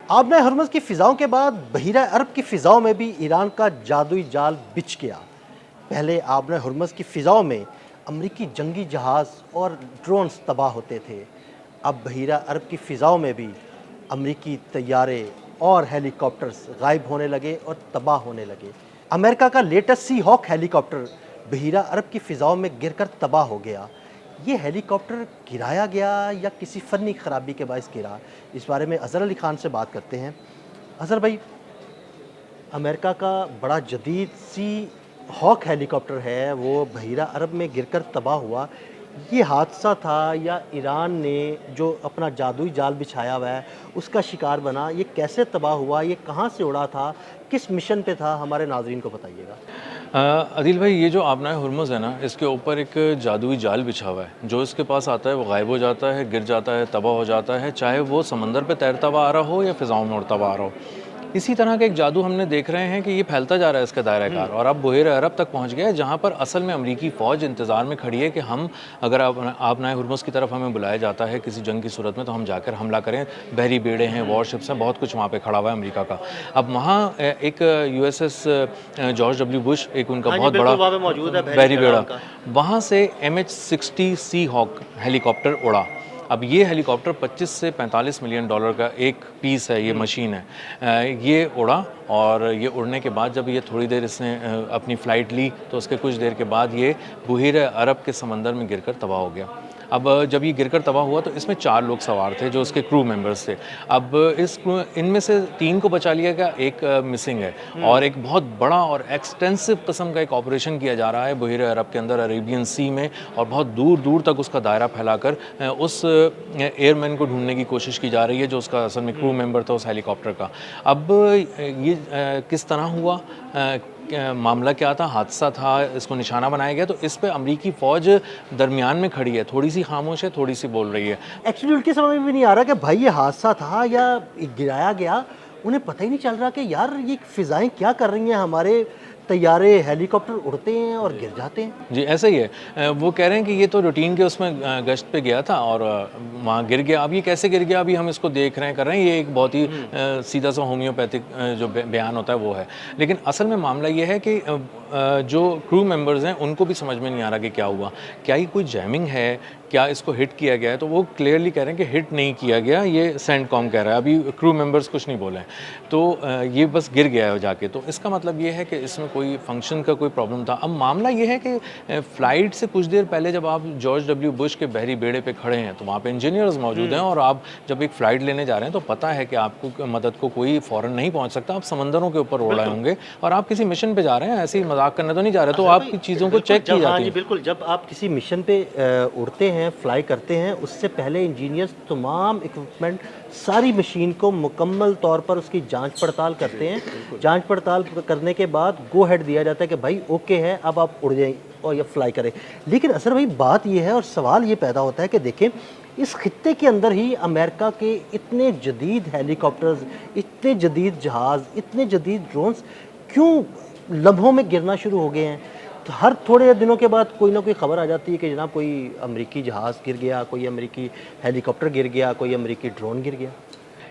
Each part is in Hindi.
आबना हरमज़ की फ़िज़ाओं के बाद बहीरा अरब की फ़िज़ाओं में भी ईरान का जादुई जाल बिछ गया। पहले आबना हरमज़ की फ़िज़ाओं में अमरीकी जंगी जहाज़ और ड्रोन्स तबाह होते थे। अब बहीरा अरब की फ़िज़ाओं में भी अमरीकी तैयारे और हेलीकॉप्टर्स गायब होने लगे और तबाह होने लगे। अमेरिका का लेटेस्ट सी हॉक हेलीकॉप्टर बहीरा अरब की फ़िज़ाओं में गिरकर तबाह हो गया। ये हेलीकॉप्टर गिराया गया या किसी फ़नी ख़राबी के बायस गिरा? इस बारे में अज़हर अली ख़ान से बात करते हैं। अज़हर भाई, अमेरिका का बड़ा जदीद सी हॉक हेलीकॉप्टर है, वो बहीरा अरब में गिरकर तबाह हुआ। ये हादसा था या ईरान ने जो अपना जादुई जाल बिछाया हुआ है, उसका शिकार बना? ये कैसे तबाह हुआ? ये कहाँ से उड़ा था? किस मिशन पे था? हमारे नाज़रीन को बताइएगा। अदील भाई, ये जो आबनाए हुर्मुज़ है ना, इसके ऊपर एक जादुई जाल बिछा हुआ है। जो इसके पास आता है वो गायब हो जाता है, गिर जाता है, तबाह हो जाता है, चाहे वो समंदर पे तैरता हुआ आ रहा हो या फ़िज़ाओं में उड़ता हुआ आ रहा हो। इसी तरह का एक जादू हमने देख रहे हैं कि ये फैलता जा रहा है इसका दायरा-ए-कार, और अब बहीर अरब तक पहुँच गया है, जहाँ पर असल में अमरीकी फ़ौज इंतज़ार में खड़ी है कि हम अगर आबनाए हुर्मुज़ की तरफ हमें बुलाया जाता है किसी जंग की सूरत में, तो हम जाकर हमला करें। बहरी बेड़े हैं, वॉरशिप्स हैं, बहुत कुछ वहाँ पे खड़ा हुआ है अमरीका का। अब वहाँ एक यूएसएस जॉर्ज डब्ल्यू बुश, एक उनका हाँ जी, बहुत बड़ा बिल्कुल वहाँ पे मौजूद है बहरी बहरी बेड़ा बेड़ा, उनका। वहाँ से MH-60 सी हॉक हेलीकॉप्टर उड़ा। अब ये हेलीकॉप्टर 25 से 45 मिलियन डॉलर का एक पीस है, ये मशीन है। ये उड़ा, और ये उड़ने के बाद जब ये थोड़ी देर इसने अपनी फ़्लाइट ली, तो उसके कुछ देर के बाद ये बहीर अरब के समंदर में गिरकर तबाह हो गया। अब जब ये गिरकर तबाह हुआ तो इसमें 4 लोग सवार थे जो उसके क्रू मेंबर्स थे। अब इनमें से 3 को बचा लिया गया, एक मिसिंग है, और एक बहुत बड़ा और एक्सटेंसिव किस्म का एक ऑपरेशन किया जा रहा है बहीर अरब के अंदर, अरेबियन सी में, और बहुत दूर दूर तक उसका दायरा फैलाकर उस एयरमैन को ढूंढने की कोशिश की जा रही है जो उसका असल में क्रू मेंबर था उस हेलीकॉप्टर का। अब ये किस तरह हुआ, मामला क्या था, हादसा था, इसको निशाना बनाया गया, तो इस पे अमरीकी फ़ौज दरमियान में खड़ी है, थोड़ी सी खामोश है, थोड़ी सी बोल रही है। एक्चुअली उनकी समझ में भी नहीं आ रहा कि भाई ये हादसा था या गिराया गया। उन्हें पता ही नहीं चल रहा कि यार ये फ़िज़ाएँ क्या कर रही हैं, हमारे तैयारे हेलीकॉप्टर उड़ते हैं और गिर जाते हैं। जी, ऐसा ही है। वो कह रहे हैं कि ये तो रूटीन के उसमें गश्त पे गया था और वहाँ गिर गया। अब ये कैसे गिर गया, अभी हम इसको देख रहे हैं, कर रहे हैं। ये एक बहुत ही सीधा सा होम्योपैथिक जो बयान होता है वो है। लेकिन असल में मामला ये है कि जो क्रू मेंबर्स हैं उनको भी समझ में नहीं आ रहा कि क्या हुआ। क्या ये कोई जैमिंग है? क्या इसको हिट किया गया है? तो वो क्लियरली कह रहे हैं कि हिट नहीं किया गया, ये सेंटकॉम कह रहा है। अभी क्रू मेंबर्स कुछ नहीं बोले हैं। तो ये बस गिर गया है जाके। तो इसका मतलब ये है कि इसमें कोई फंक्शन का कोई प्रॉब्लम था। अब मामला ये है कि फ़्लाइट से कुछ देर पहले जब आप जॉर्ज डब्ल्यू बुश के बहरी बेड़े पे खड़े हैं, तो वहाँ पे इंजीनियर्स मौजूद हैं, और आप जब एक फ़्लाइट लेने जा रहे हैं तो पता है कि आपको मदद को कोई फ़ौरन नहीं पहुँच सकता। आप समंदरों के ऊपर उड़ रहे होंगे और आप किसी मिशन पे जा रहे हैं, ऐसे ही मज़ाक करने तो नहीं जा रहे। तो आपकी चीज़ों को चेक की हाँ जाती जी, है। बिल्कुल, जब आप किसी मिशन पे उड़ते हैं, फ्लाई करते हैं, उससे पहले इंजीनियर्स तमाम इक्विपमेंट, सारी मशीन को मुकम्मल तौर पर उसकी जांच पड़ताल करते हैं। जांच पड़ताल करने के बाद गो हेड दिया जाता है कि भाई ओके है, अब आप उड़ जाएँ और या फ्लाई करें। लेकिन असर भाई बात ये है और सवाल ये पैदा होता है कि देखें, इस खित्ते के अंदर ही अमेरिका के इतने जदीद हेलीकॉप्टर्स, इतने जदीद जहाज़, इतने जदीद ड्रोन्स क्यों लम्हों में गिरना शुरू हो गए हैं? तो हर थोड़े दिनों के बाद कोई ना कोई ख़बर आ जाती है कि जनाब कोई अमेरिकी जहाज़ गिर गया, कोई अमेरिकी हेलीकॉप्टर गिर गया, कोई अमेरिकी ड्रोन गिर गया।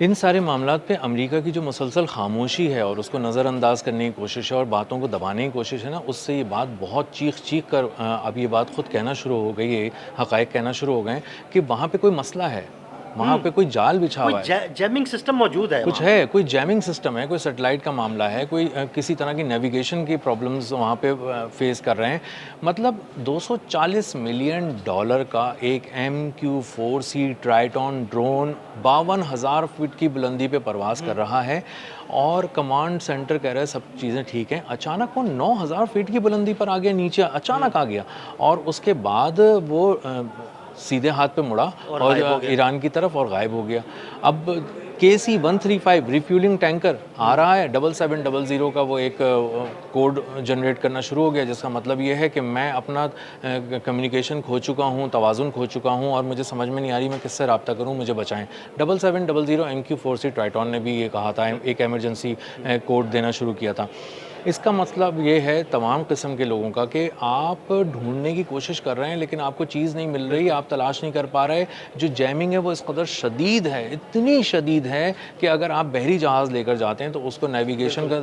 इन सारे मामलात पे अमेरिका की जो मुसलसल खामोशी है और उसको नज़रअंदाज करने की कोशिश है और बातों को दबाने की कोशिश है ना, उससे ये बात बहुत चीख कर अब ये बात खुद कहना शुरू हो गई है, हक़ाइक़ कहना शुरू हो गए हैं कि वहाँ पे कोई मसला है, वहाँ पे कोई जाल बिछा कोई हुआ है। जैमिंग सिस्टम मौजूद है कुछ वहाँ पे। है, कोई जैमिंग सिस्टम है, कोई सैटेलाइट का मामला है, कोई किसी तरह की नेविगेशन की प्रॉब्लम्स वहाँ पे फेस कर रहे हैं। मतलब 240 मिलियन डॉलर का एक MQ-4C ट्राइटॉन ड्रोन 52,000 फीट की बुलंदी पे परवाज़ कर रहा है, और कमांड सेंटर कह रहा है सब चीज़ें ठीक हैं। अचानक वो 9,000 फीट की बुलंदी पर आ गया, नीचे अचानक आ गया, और उसके बाद वो सीधे हाथ पे मुड़ा और गायब हो और गया। ईरान की तरफ और गायब हो गया। अब KC-135 रिफ्यूलिंग टैंकर आ रहा है, 7700 का वो एक कोड जनरेट करना शुरू हो गया, जिसका मतलब ये है कि मैं अपना कम्युनिकेशन खो चुका हूँ, तवाज़ुन खो चुका हूँ, और मुझे समझ में नहीं आ रही मैं किससे रब्ता करूँ, मुझे बचाएं। 7700 MQ-4C ट्राइटॉन ने भी ये कहा था, एक इमरजेंसी कोड देना शुरू किया था। इसका मतलब ये है तमाम किस्म के लोगों का कि आप ढूंढने की कोशिश कर रहे हैं लेकिन आपको चीज़ नहीं मिल रही, आप तलाश नहीं कर पा रहे। जो जैमिंग है वो इस कदर शदीद है, इतनी शदीद है कि अगर आप बहरी जहाज़ लेकर जाते हैं तो उसको नेविगेशन का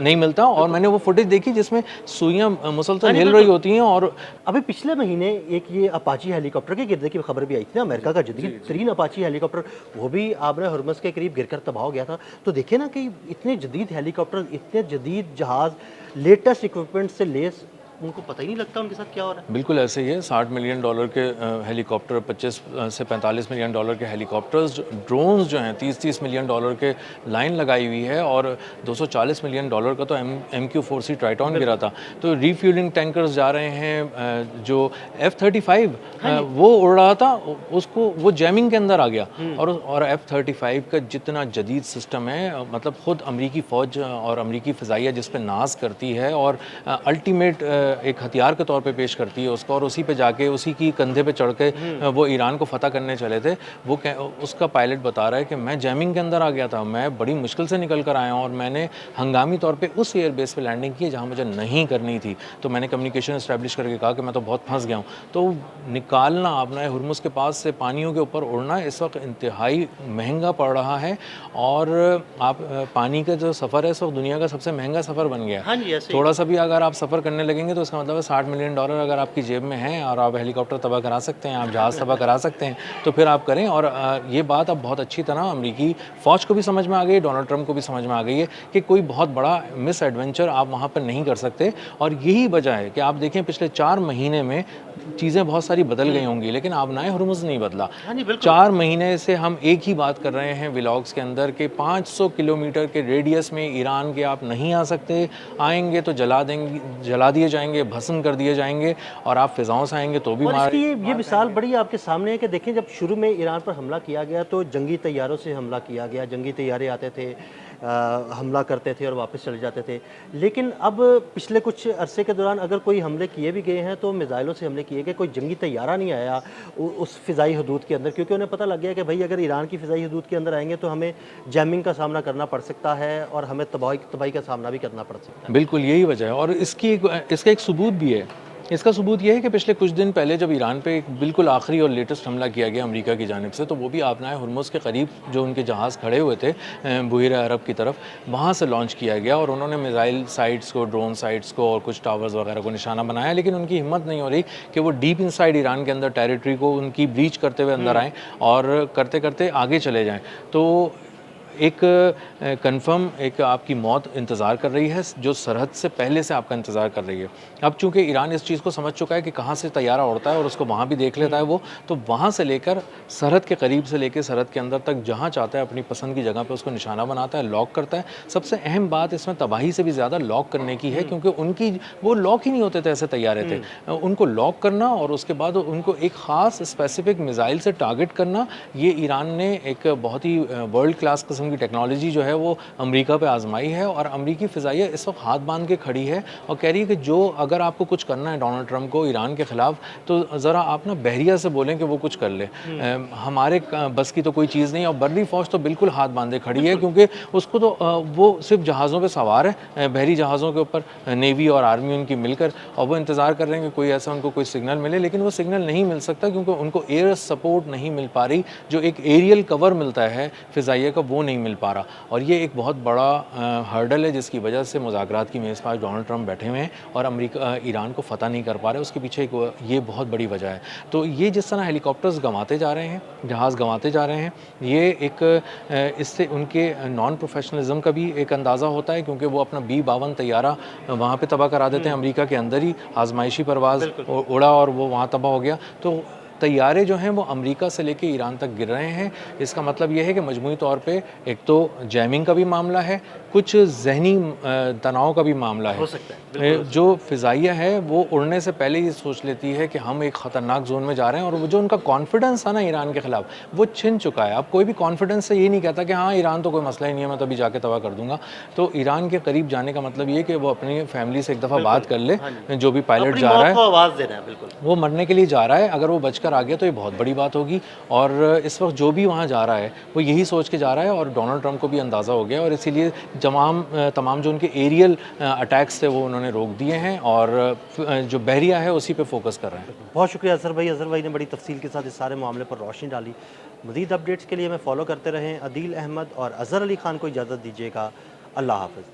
नहीं मिलता। और मैंने वो फुटेज देखी जिसमें सुइयाँ मुसलसल हिल रही होती हैं। और अभी पिछले महीने एक ये अपाची हेलीकॉप्टर के गिरने की खबर भी आई थी ना, अमेरिका का जदीद तरीन अपाची हेलीकॉप्टर, वो भी आबरा हुर्मुज़ के करीब गिरकर तबाह हो गया था। तो देखिए ना कि इतने जदीद हेलीकॉप्टर, इतने जदीद जहाज़, लेटेस्ट इक्विपमेंट से लेस, उनको पता ही नहीं लगता उनके साथ क्या हो रहा है। बिल्कुल ऐसे ही है। $60 मिलियन के हेलीकॉप्टर, 25 से $45 मिलियन के हेलीकॉप्टर्स, ड्रोन्स जो हैं 30-30 मिलियन के लाइन लगाई हुई है। और $240 मिलियन का तो MQ-4C ट्राइटॉन गिरा था। तो रीफ्यूलिंग टैंकर्स जा रहे हैं। जो F-35 वो उड़ रहा था, उसको वो जैमिंग के अंदर आ गया। और F-35 का जितना जदीद सिस्टम है, मतलब ख़ुद अमरीकी फ़ौज और अमरीकी फ़िज़ाइया जिस पे नाज करती है और अल्टीमेट एक हथियार के तौर पे पेश करती है उसको, और उसी पे जाके उसी की कंधे पे चढ़ के वो ईरान को फतह करने चले थे। वो उसका पायलट बता रहा है कि मैं जैमिंग के अंदर आ गया था, मैं बड़ी मुश्किल से निकल कर आया हूँ और मैंने हंगामी तौर पे उस एयरबेस पे लैंडिंग की जहाँ मुझे नहीं करनी थी। तो मैंने कम्युनिकेशन इस्टेब्लिश करके कहा कि मैं तो बहुत फंस गया हूँ। तो निकालना अपना हुर्मुज़ के पास से पानियों के ऊपर उड़ना इस वक्त इंतहाई महंगा पड़ रहा है। और आप पानी का जो सफ़र है इस वक्त दुनिया का सबसे महंगा सफ़र बन गया है। थोड़ा सा भी अगर आप सफ़र करने लगेंगे तो इसका मतलब है $60 मिलियन अगर आपकी जेब में है और आप हेलीकॉप्टर तबाह करा सकते हैं, आप जहाज़ तबाह करा सकते हैं, तो फिर आप करें। और ये बात अब बहुत अच्छी तरह अमरीकी फ़ौज को भी समझ में आ गई है, डोनाल्ड ट्रंप को भी समझ में आ गई है कि कोई बहुत बड़ा मिस एडवेंचर आप वहाँ पर नहीं कर सकते। और यही वजह है कि आप देखें पिछले 4 महीने में चीज़ें बहुत सारी बदल गई होंगी, लेकिन आबनाए हुर्मुज़ नहीं बदला। 4 महीने से हम एक ही बात कर रहे हैं व्लॉग्स के अंदर कि 500 किलोमीटर के रेडियस में ईरान के आप नहीं आ सकते, आएंगे तो जला दिए जाएंगे, भस्म कर दिए जाएंगे। और आप फिजाओं से आएंगे तो भी और इसकी ये मिसाल बड़ी आपके सामने है कि देखें, जब शुरू में ईरान पर हमला किया गया तो जंगी तैयारों से हमला किया गया, जंगी तैयारे आते थे, हमला करते थे और वापस चले जाते थे। लेकिन अब पिछले कुछ अरसे के दौरान अगर कोई हमले किए भी गए हैं तो मिसाइलों से हमले किए गए, कोई जंगी तैयारा नहीं आया उस फ़िज़ाई हदूद के अंदर, क्योंकि उन्हें पता लग गया कि भाई अगर ईरान की फ़िज़ाई हदूद के अंदर आएंगे तो हमें जैमिंग का सामना करना पड़ सकता है और हमें तबाही का सामना भी करना पड़ सकता है। बिल्कुल यही वजह है। और इसका एक सबूत भी है। इसका सबूत यह है कि पिछले कुछ दिन पहले जब ईरान पे एक बिल्कुल आखिरी और लेटेस्ट हमला किया गया अमेरिका की जानिब से, तो वो भी आबनाए हुर्मुज़ के करीब जो उनके जहाज़ खड़े हुए थे बुहिरा अरब की तरफ, वहाँ से लॉन्च किया गया। और उन्होंने मिसाइल साइट्स को, ड्रोन साइट्स को और कुछ टावर्स वगैरह को निशाना बनाया। लेकिन उनकी हिम्मत नहीं हो रही कि वो डीप इनसाइड ईरान के अंदर टेरिटरी को उनकी ब्रीच करते हुए अंदर आएँ और करते करते आगे चले जाएँ। तो एक कंफर्म एक आपकी मौत इंतज़ार कर रही है जो सरहद से पहले से आपका इंतज़ार कर रही है। अब चूंकि ईरान इस चीज़ को समझ चुका है कि कहाँ से तैयारा उड़ता है और उसको वहाँ भी देख लेता है वो, तो वहाँ से लेकर सरहद के करीब से लेकर सरहद के अंदर तक जहाँ चाहता है अपनी पसंद की जगह पे उसको निशाना बनाता है, लॉक करता है। सबसे अहम बात इसमें तबाही से भी ज़्यादा लॉक करने की है, क्योंकि उनकी वो लॉक ही नहीं होते थे ऐसे तैयारे थे। उनको लॉक करना और उसके बाद उनको एक ख़ास स्पेसिफिक मिसाइल से टारगेट करना, ये ईरान ने एक बहुत ही वर्ल्ड क्लास किस्म की टेक्नोलॉजी जो है वो अमेरिका पे आजमाई है। और अमेरिकी फ़िज़ाइया इस वक्त हाथ बांध के खड़ी है और कह रही है कि जो अगर आपको कुछ करना है डोनाल्ड ट्रंप को ईरान के ख़िलाफ़, तो ज़रा आप ना बहरिया से बोलें कि वो कुछ कर ले। हमारे बस की तो कोई चीज़ नहीं। और बर्री फ़ौज तो बिल्कुल हाथ बांधे खड़ी है, क्योंकि उसको तो वो सिर्फ जहाज़ों पे सवार है, बहरी जहाज़ों के ऊपर, नेवी और आर्मी उनकी मिलकर, और वो इंतज़ार कर रहे हैं कि कोई ऐसा उनको कोई सिग्नल मिले। लेकिन वो सिग्नल नहीं मिल सकता क्योंकि उनको एयर सपोर्ट नहीं मिल पा रही, जो एक एरियल कवर मिलता है फ़िज़ाइया का वो नहीं मिल पा रहा। और ये एक बहुत बड़ा हर्डल है जिसकी वजह से मुज़ाकरात की मेज़ पर डोनाल्ड ट्रंप बैठे हुए हैं और अमेरिका ईरान को फ़तह नहीं कर पा रहे। उसके पीछे एक ये बहुत बड़ी वजह है। तो ये जिस तरह हेलीकॉप्टर्स गंवाते जा रहे हैं, जहाज़ गंवाते जा रहे हैं, ये एक इससे उनके नॉन प्रोफेशनलिज्म का भी एक अंदाज़ा होता है, क्योंकि वो अपना B-52 तैयारा वहाँ पे तबाह करा देते हैं। अमेरिका के अंदर ही आजमाइशी परवाज़ उड़ा और वो वहाँ तबाह हो गया। तो तैयारे जो हैं वो अमेरिका से लेके ईरान तक गिर रहे हैं। इसका मतलब ये है कि मजमूई तौर पे एक तो जैमिंग का भी मामला है, कुछ जहनी तनाव का भी मामला है। हो सकता है जो फ़िज़ाइया है वो उड़ने से पहले ये सोच लेती है कि हम एक ख़तरनाक जोन में जा रहे हैं। और वो जो उनका कॉन्फिडेंस है ना ईरान के ख़िलाफ़, वो छिन चुका है। अब कोई भी कॉन्फिडेंस से ये नहीं कहता कि हाँ ईरान तो कोई मसला ही नहीं है, मैं तो अभी जाके तबाह कर दूंगा। तो ईरान के करीब जाने का मतलब ये कि वो अपनी फैमिली से एक दफ़ा बात कर ले, जो भी पायलट जा रहा है आवाज़ देना है, बिल्कुल वो मरने के लिए जा रहा है। अगर वो बचकर कर आ गया तो ये बहुत बड़ी बात होगी। और इस वक्त जो भी वहाँ जा रहा है वो यही सोच के जा रहा है, और डोनाल्ड ट्रंप को भी अंदाज़ा हो गया, और इसीलिए तमाम जो उनके एरियल अटैक्स थे वो उन्होंने रोक दिए हैं, और जो बहरिया है उसी पे फोकस कर रहे हैं। बहुत शुक्रिया अजहर भाई ने बड़ी तफसील के साथ इस सारे मामले पर रोशनी डाली। मज़ीद अपडेट्स के लिए हमें फॉलो करते रहें। अदील अहमद और अज़हर अली ख़ान को इजाज़त दीजिएगा। अल्लाह हाफ़िज़।